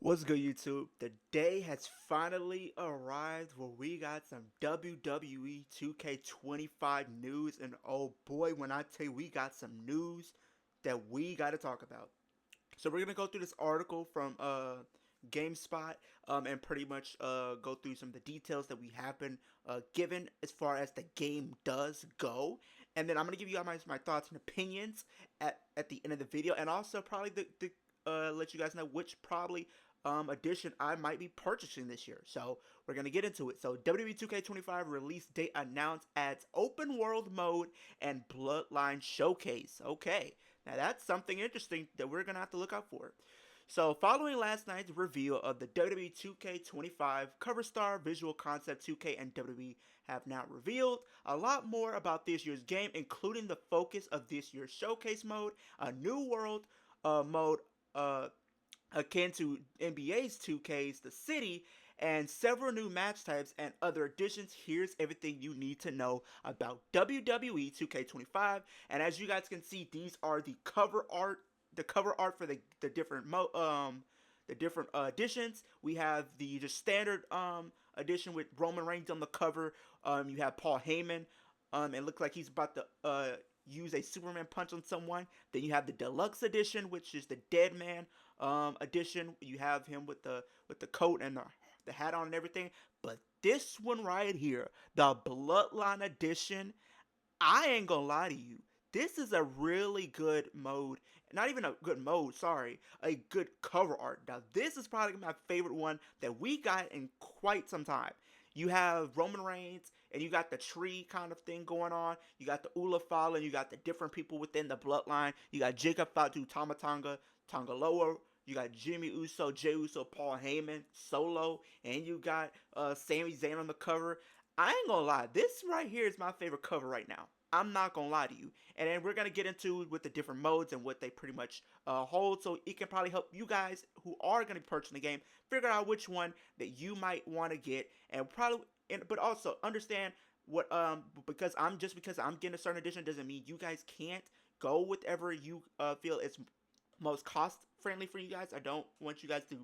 What's good, YouTube? The day has finally arrived where we got some WWE 2K25 news, and oh boy, when I tell you we got some news that we got to talk about. So we're gonna go through this article from GameSpot and pretty much go through some of the details that we have been given as far as the game does go, and then I'm gonna give you my thoughts and opinions at the end of the video, and also probably the let you guys know which probably edition I might be purchasing this year. So we're gonna get into it. So WWE 2K25 release date announced adds open world mode and Bloodline showcase. Okay, now that's something interesting that we're gonna have to look out for. So, following last night's reveal of the WWE 2K25 cover star, visual concept 2K and WWE have now revealed a lot more about this year's game, including the focus of this year's showcase mode, a new world mode uh, akin to NBA's 2K's The City, and several new match types and other additions. Here's everything you need to know about WWE 2K25. And as you guys can see, these are the cover art for the different editions. We have the just standard edition with Roman Reigns on the cover. You have Paul Heyman. It looks like he's about to use a Superman punch on someone. Then you have the deluxe edition, which is the Dead Man edition. You have him with the coat and the hat on and everything. But this one right here, the Bloodline edition, I ain't gonna lie to you. This is a really good mode. Not even a good mode, sorry. A good cover art. Now, this is probably my favorite one that we got in quite some time. You have Roman Reigns, and you got the tree kind of thing going on. You got the Ula Fala, you got the different people within the bloodline. You got Jacob Fatu, Tamatanga, Tongaloa. You got Jimmy Uso, Jey Uso, Paul Heyman, Solo, and you got Sami Zayn on the cover. I ain't gonna lie, this right here is my favorite cover right now. I'm not gonna lie to you. And then we're gonna get into with the different modes and what they pretty much hold, so it can probably help you guys who are gonna be purchasing the game figure out which one that you might want to get, and probably, but also understand what because I'm getting a certain edition doesn't mean you guys can't go with whatever you feel is most cost friendly for you guys. I don't want you guys to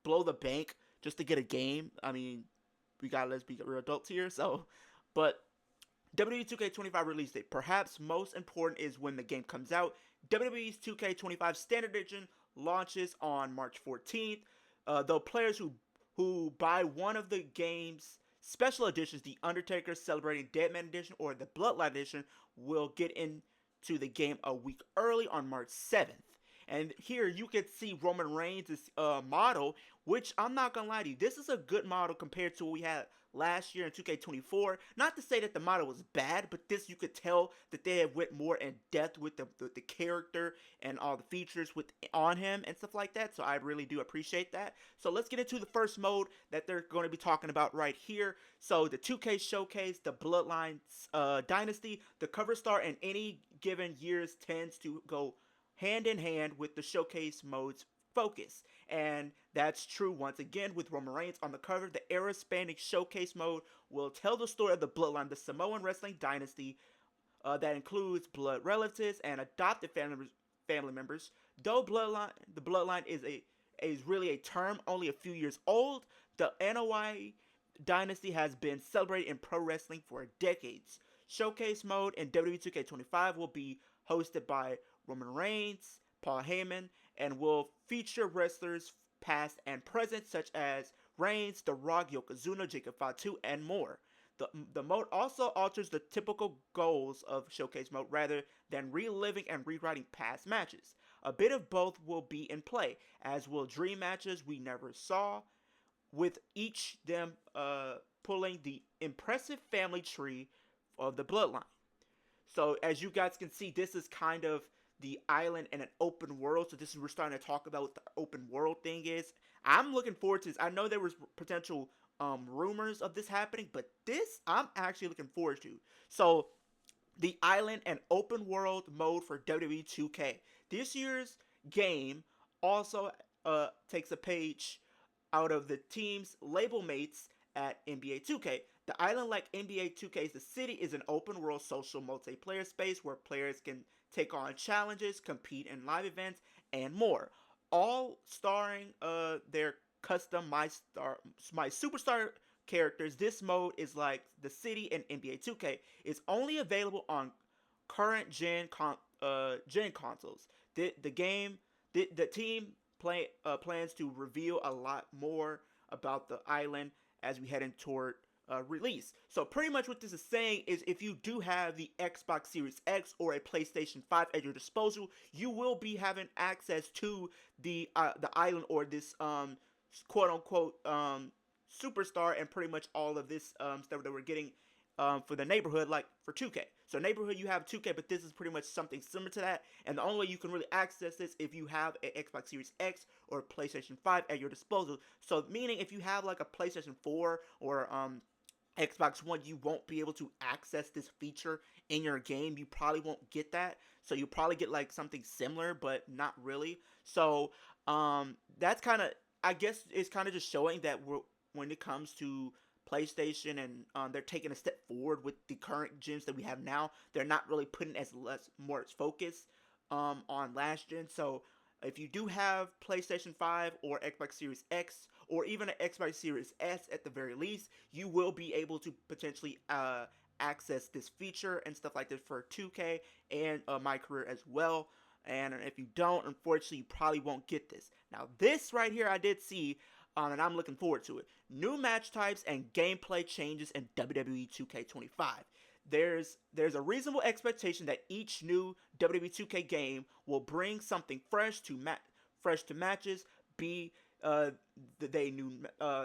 blow the bank just to get a game. I mean, let's be real adults here. So, but WWE 2K25 release date. Perhaps most important is when the game comes out. WWE's 2K25 Standard Edition launches on March 14th. Though players who buy one of the game's special editions, the Undertaker Celebrating Deadman Edition or the Bloodline Edition, will get into the game a week early on March 7th. And here you can see Roman Reigns' model, which I'm not gonna lie to you, this is a good model compared to what we had last year in 2K24. Not to say that the model was bad, but this you could tell that they have went more in depth with the character and all the features with on him and stuff like that. So I really do appreciate that. So let's get into the first mode that they're going to be talking about right here. So the 2K Showcase, the Bloodlines Dynasty, the cover star in any given years tends to go hand in hand with the showcase mode's focus. And that's true once again with Roman Reigns on the cover. The era spanning showcase mode will tell the story of the Bloodline, the Samoan wrestling dynasty that includes blood relatives and adopted family members. Though the Bloodline is really a term only a few years old, the NOI dynasty has been celebrated in pro wrestling for decades. Showcase mode in WWE 2K25 will be hosted by Roman Reigns, Paul Heyman, and will feature wrestlers past and present such as Reigns, The Rock, Yokozuna, Jacob Fatu, and more. The mode also alters the typical goals of Showcase mode rather than reliving and rewriting past matches. A bit of both will be in play, as will dream matches we never saw, with each them pulling the impressive family tree of the bloodline. So as you guys can see, this is kind of the island and an open world. So this is we're starting to talk about what the open world thing is. I'm looking forward to this. I know there was potential rumors of this happening, but this I'm actually looking forward to. So the island and open world mode for WWE 2K. This year's game also takes a page out of the team's label mates at NBA 2K. The island, like NBA 2K's The City, is an open world social multiplayer space where players can take on challenges, compete in live events, and more. all starring their custom my superstar characters. This mode is like the city in NBA 2K. It's only available on current gen consoles. The game the team plans to reveal a lot more about the island as we head in toward release. So pretty much what this is saying is if you do have the Xbox Series X or a PlayStation 5 at your disposal, you will be having access to the island or this quote unquote superstar and pretty much all of this stuff that we're getting for the neighborhood, like for 2K. So neighborhood, you have 2K, but this is pretty much something similar to that. And the only way you can really access this if you have an Xbox Series X or PlayStation 5 at your disposal. So meaning if you have like a PlayStation 4 or Xbox One, you won't be able to access this feature in your game. You probably won't get that. So you probably get like something similar, but not really. So that's kind of, I guess it's kind of just showing that when it comes to PlayStation and they're taking a step forward with the current gens that we have now. They're not really putting as more focus on last gen. So if you do have PlayStation 5 or Xbox Series X or even an Xbox Series S at the very least, you will be able to potentially access this feature and stuff like this for 2K and My Career as well. And if you don't, unfortunately, you probably won't get this. Now, this right here I did see, and I'm looking forward to it. New match types and gameplay changes in WWE 2K25. There's a reasonable expectation that each new WWE 2K game will bring something fresh to matches, be they new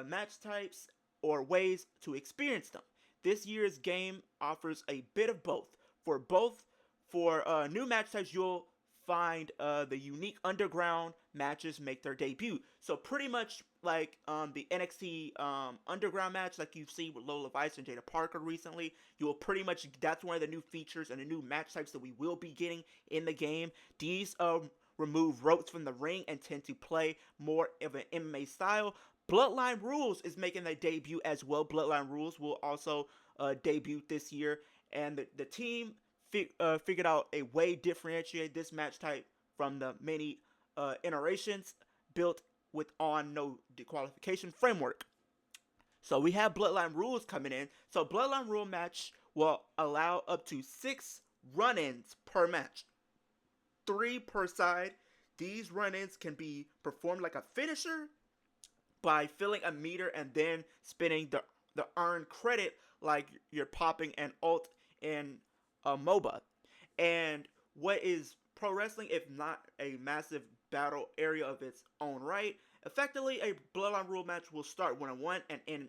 match types or ways to experience them. This year's game offers a bit of both. For new match types, you'll find the unique underground matches make their debut. So pretty much like the NXT underground match, like you've seen with Lola Vice and Jada Parker recently, you will pretty much, that's one of the new features and the new match types that we will be getting in the game. These remove ropes from the ring and tend to play more of an MMA style. Bloodline Rules is making their debut as well. Bloodline Rules will also debut this year, and the team figured out a way to differentiate this match type from the many iterations built with on no disqualification framework. So we have Bloodline Rules coming in. So Bloodline Rule match will allow up to 6 run-ins per match, 3 per side. These run-ins can be performed like a finisher by filling a meter and then spinning the earned credit like you're popping an ult in a MOBA. And what is pro wrestling if not a massive battle area of its own right? Effectively, a Bloodline Rule match will start 1-on-1 and end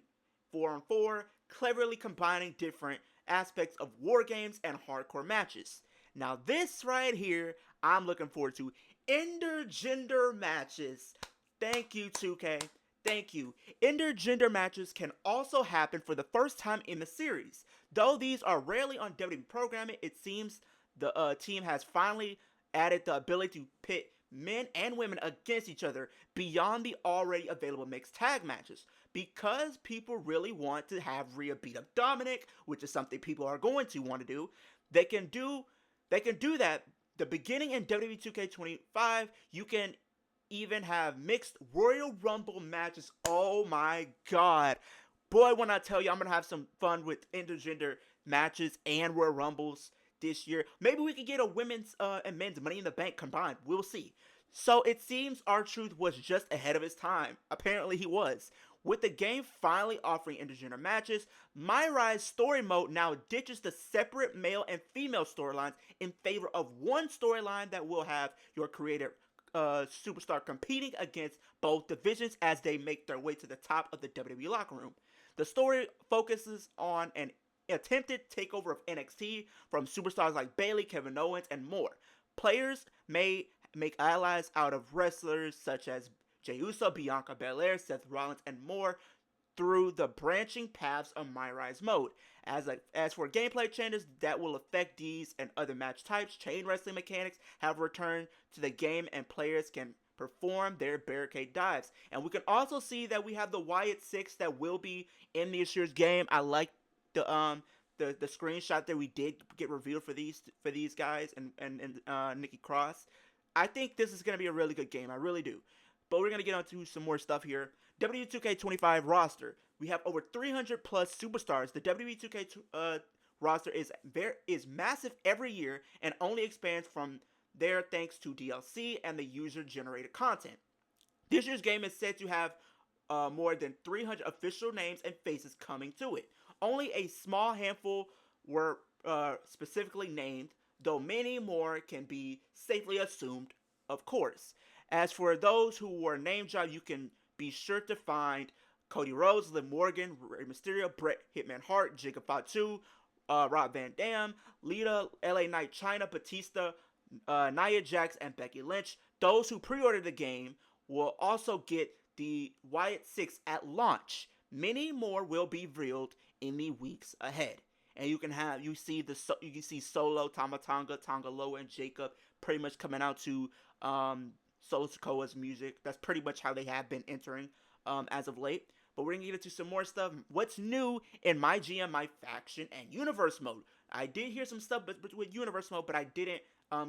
4-on-4, cleverly combining different aspects of war games and hardcore matches. Now this right here, I'm looking forward to. Intergender matches. Thank you, 2K. Thank you. Intergender matches can also happen for the first time in the series. Though these are rarely on WWE programming, it seems the team has finally added the ability to pit men and women against each other beyond the already available mixed tag matches. Because people really want to have Rhea beat up Dominic, which is something people are going to want to do, they can do that. The beginning in WWE 2K25, you can even have mixed Royal Rumble matches. Oh my god. Boy, when I tell you I'm going to have some fun with intergender matches and Royal Rumbles this year. Maybe we could get a women's and men's Money in the Bank combined. We'll see. So it seems R-Truth was just ahead of his time. Apparently he was. With the game finally offering intergender matches, My Rise story mode now ditches the separate male and female storylines in favor of one storyline that will have your creator superstar competing against both divisions as they make their way to the top of the WWE locker room. The story focuses on an attempted takeover of NXT from superstars like Bayley, Kevin Owens, and more. Players may make allies out of wrestlers such as Jey Uso, Bianca Belair, Seth Rollins, and more through the branching paths of My Rise mode. As for gameplay changes that will affect these and other match types, chain wrestling mechanics have returned to the game and players can perform their barricade dives. And we can also see that we have the Wyatt 6 that will be in this year's game. I like the screenshot that we did get revealed for these guys and Nikki Cross. I think this is going to be a really good game. I really do. But we're going to get onto some more stuff here. WWE2K25 roster. We have over 300 plus superstars. The WWE2K roster is massive every year and only expands from there thanks to DLC and the user-generated content. This year's game is said to have more than 300 official names and faces coming to it. Only a small handful were specifically named, though many more can be safely assumed, of course. As for those who were name dropped, you can be sure to find Cody Rhodes, Liv Morgan, Rey Mysterio, Bret Hitman Hart, Jacob Fatu, Rob Van Dam, Lita, LA Knight, China, Batista, Nia Jax, and Becky Lynch. Those who pre-ordered the game will also get the Wyatt 6 at launch. Many more will be revealed in the weeks ahead. And you can see Solo, Tama Tonga, Tonga Loa, and Jacob pretty much coming out to Solo Sikoa's music. That's pretty much how they have been entering as of late. But we're going to get into some more stuff. What's new in My GM, My Faction, and Universe Mode. I did hear some stuff with Universe Mode, but I didn't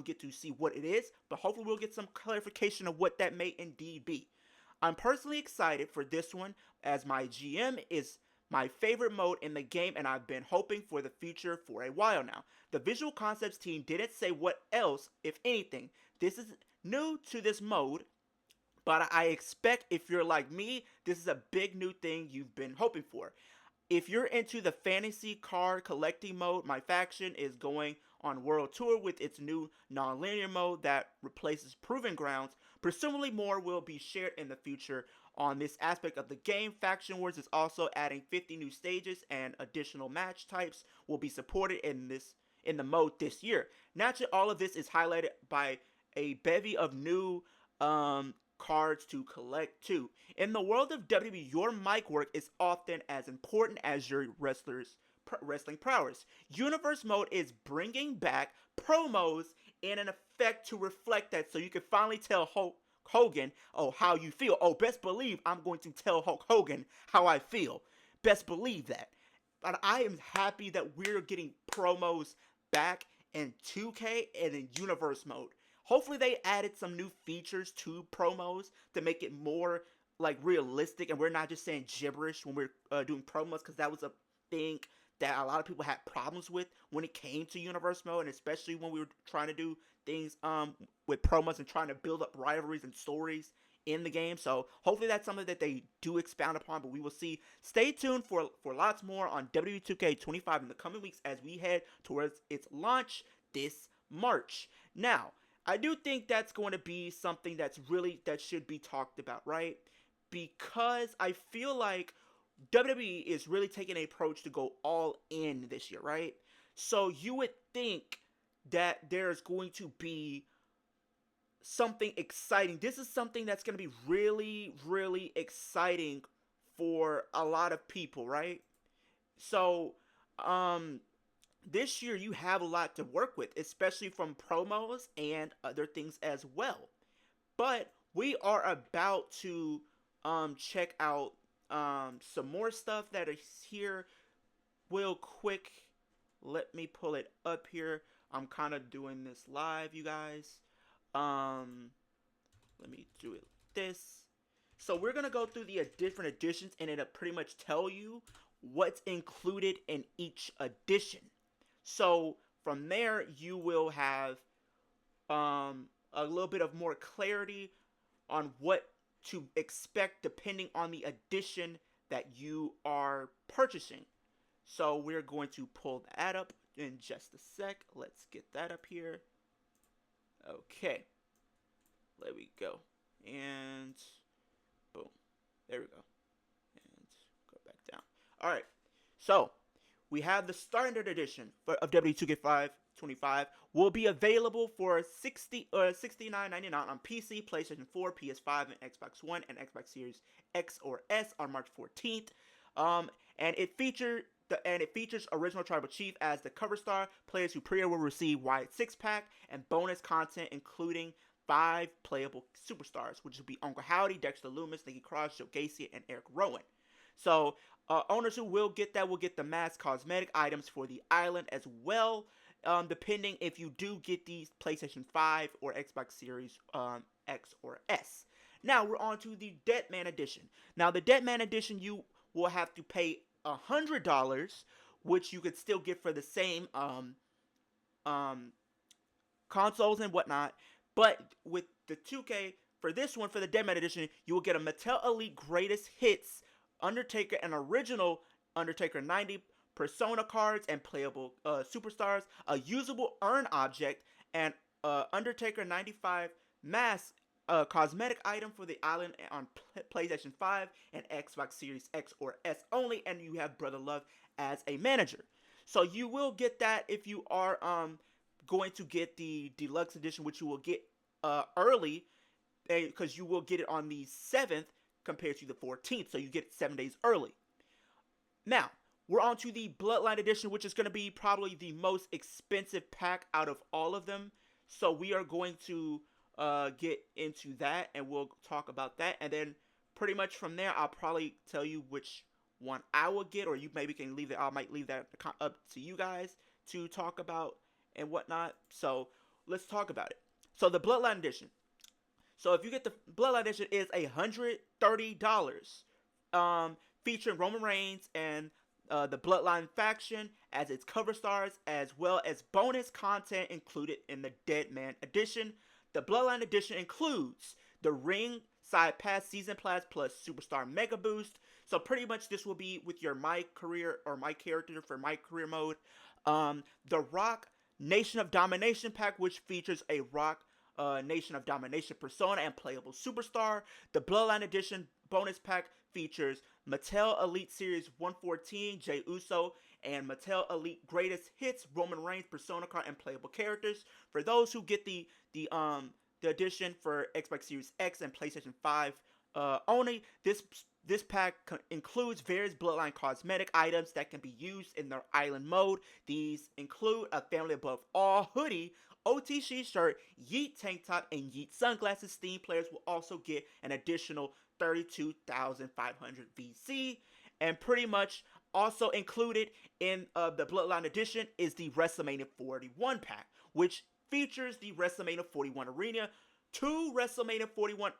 get to see what it is. But hopefully we'll get some clarification of what that may indeed be. I'm personally excited for this one, as My GM is my favorite mode in the game, and I've been hoping for the future for a while now. The Visual Concepts team didn't say what else, if anything. This is new to this mode, but I expect if you're like me, this is a big new thing you've been hoping for. If you're into the fantasy card collecting mode, My Faction is going on World Tour with its new non-linear mode that replaces Proving Grounds. Presumably more will be shared in the future on this aspect of the game. Faction Wars is also adding 50 new stages, and additional match types will be supported in the mode this year. Naturally, all of this is highlighted by a bevy of new cards to collect too. In the world of WWE, your mic work is often as important as your wrestling prowess. Universe Mode is bringing back promos in an effect to reflect that, so you can finally tell Hulk Hogan, how you feel. Best believe I'm going to tell Hulk Hogan how I feel. Best believe that. But I am happy that we're getting promos back in 2K and in Universe Mode. Hopefully they added some new features to promos to make it more like realistic, and we're not just saying gibberish when we're doing promos, because that was a thing that a lot of people had problems with when it came to Universe Mode, and especially when we were trying to do things with promos and trying to build up rivalries and stories in the game. So hopefully that's something that they do expound upon, but we will see. Stay tuned for lots more on WWE2K25 in the coming weeks as we head towards its launch this March. Now, I do think that's going to be something that should be talked about, right? Because I feel like WWE is really taking an approach to go all in this year, right? So you would think that there's going to be something exciting. This is something that's going to be really, really exciting for a lot of people, right? So, this year you have a lot to work with, especially from promos and other things as well. But we are about to check out some more stuff that is here real quick. Let me pull it up here. I'm kind of doing this live, you guys. Let me do it like this. So we're gonna go through the different editions, and it'll pretty much tell you what's included in each edition. So from there, you will have a little bit of more clarity on what to expect depending on the edition that you are purchasing. So we're going to pull that up in just a sec. Let's get that up here. Okay. There we go. And boom. There we go. And go back down. Alright. So we have the standard edition of W2K25 will be available for $69.99 on PC, PlayStation 4, PS5, and Xbox One, and Xbox Series X or S on March 14th. And it features original Tribal Chief as the cover star. Players who pre-order will receive Wyatt 6-pack and bonus content, including 5 playable superstars, which will be Uncle Howdy, Dexter Lumis, Nikki Cross, Joe Gacy, and Eric Rowan. So owners who will get that will get the mask cosmetic items for the island as well depending if you do get the PlayStation 5 or Xbox Series X or S. Now we're on to the Deadman Edition. Now the Deadman Edition, you will have to pay $100, which you could still get for the same um, consoles and whatnot. But with the 2K, for this one, for the Deadman Edition, you will get a Mattel Elite Greatest Hits Undertaker and original Undertaker 90 Persona cards and playable superstars, a usable urn object, and Undertaker 95 mask cosmetic item for the island on PlayStation 5 and Xbox Series X or S only, and you have Brother Love as a manager. So you will get that if you are going to get the deluxe edition, which you will get early, because you will get it on the 7th compared to the 14th, so you get it 7 days early. Now, we're on to the Bloodline Edition, which is going to be probably the most expensive pack out of all of them. So we are going to get into that, and we'll talk about that. And then pretty much from there, I'll probably tell you which one I will get, or you maybe can leave it. I might leave that up to you guys to talk about and whatnot. So let's talk about it. So the Bloodline Edition. So if you get the Bloodline Edition, is $130, featuring Roman Reigns and the Bloodline faction as its cover stars, as well as bonus content included in the Deadman Edition. The Bloodline Edition includes the Ringside Pass Season Pass plus Superstar Mega Boost. So pretty much this will be with your My Career or My Character for My Career mode. The Rock Nation of Domination pack, which features a Rock Nation of Domination persona and playable superstar. The Bloodline Edition bonus pack features Mattel Elite Series 114 Jey Uso and Mattel Elite Greatest Hits Roman Reigns persona card and playable characters. For those who get the edition for Xbox Series X and PlayStation 5 only, this pack includes various Bloodline cosmetic items that can be used in their island mode. These include a Family Above All hoodie, OTC shirt, Yeet tank top, and Yeet sunglasses. Steam players will also get an additional 32,500 VC. And pretty much also included in the Bloodline Edition is the WrestleMania 41 pack, which features the WrestleMania 41 arena, 2 WrestleMania 41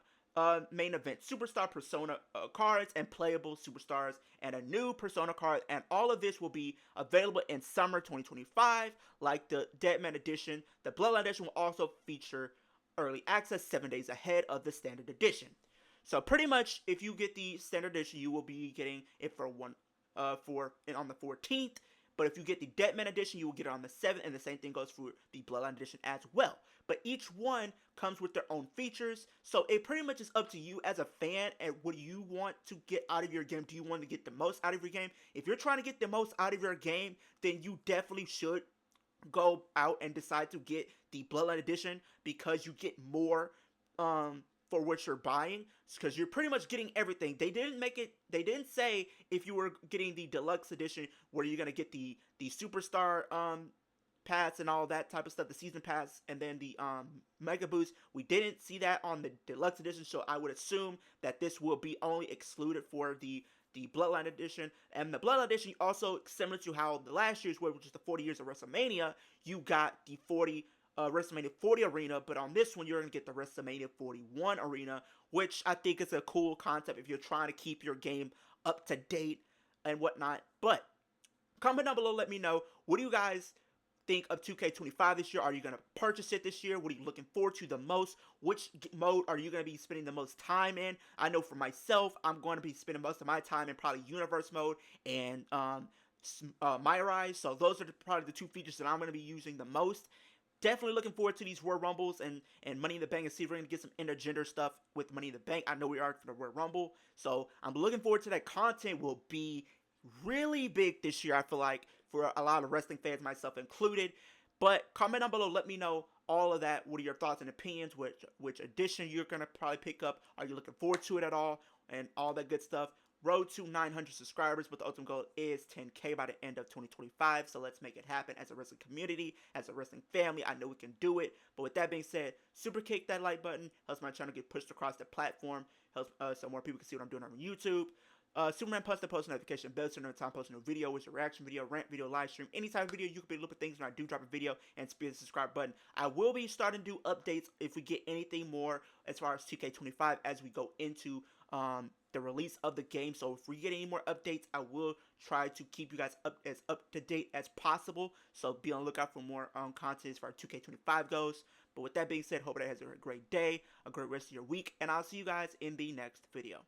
main event superstar persona cards and playable superstars, and a new persona card. And all of this will be available in summer 2025. Like the Deadman Edition, the Bloodline Edition will also feature early access 7 days ahead of the standard edition. So pretty much, if you get the standard edition, you will be getting it for on the 14th. But if you get the Deadman Edition, you will get it on the 7th, and the same thing goes for the Bloodline Edition as well. But each one comes with their own features, so it pretty much is up to you as a fan and what do you want to get out of your game. Do you want to get the most out of your game? If you're trying to get the most out of your game, then you definitely should go out and decide to get the Bloodline Edition, because you get more for what you're buying, because you're pretty much getting everything. They didn't say if you were getting the deluxe edition where you're gonna get the superstar pass and all that type of stuff, the season pass, and then the mega boost. We didn't see that on the deluxe edition, so I would assume that this will be only excluded for the Bloodline Edition. And the Bloodline Edition also, similar to how the last year's were, which is the 40 years of WrestleMania, you got the WrestleMania 40 arena, but on this one you're going to get the WrestleMania 41 arena, which I think is a cool concept if you're trying to keep your game up to date and whatnot. But comment down below, let me know, what do you guys think of 2K25 this year? Are you going to purchase it this year? What are you looking forward to the most? Which mode are you going to be spending the most time in? I know for myself, I'm going to be spending most of my time in probably Universe mode and My Rise. So those are probably the two features that I'm going to be using the most. Definitely looking forward to these Royal Rumbles and Money in the Bank, and see if we're going to get some intergender stuff with Money in the Bank. I know we are for the Royal Rumble, so I'm looking forward to that. Content will be really big this year, I feel like, for a lot of wrestling fans, myself included. But comment down below, let me know all of that. What are your thoughts and opinions? Which edition you're going to probably pick up? Are you looking forward to it at all? And all that good stuff. Road to 900 subscribers, but the ultimate goal is 10K by the end of 2025. So let's make it happen as a wrestling community, as a wrestling family. I know we can do it. But with that being said, super kick that like button. Helps my channel get pushed across the platform. Helps so more people can see what I'm doing on YouTube. Superman Punch the post notification bell so no time posting a video, with a reaction video, rant video, live stream, any type of video. You can be looking at things when I do drop a video, and speed the subscribe button. I will be starting to do updates if we get anything more as far as 2K25 as we go into the release of the game. So if we get any more updates, I will try to keep you guys up to date as possible. So be on the lookout for more content as far as 2K25 goes. But with that being said, hope that has a great day, a great rest of your week, and I'll see you guys in the next video.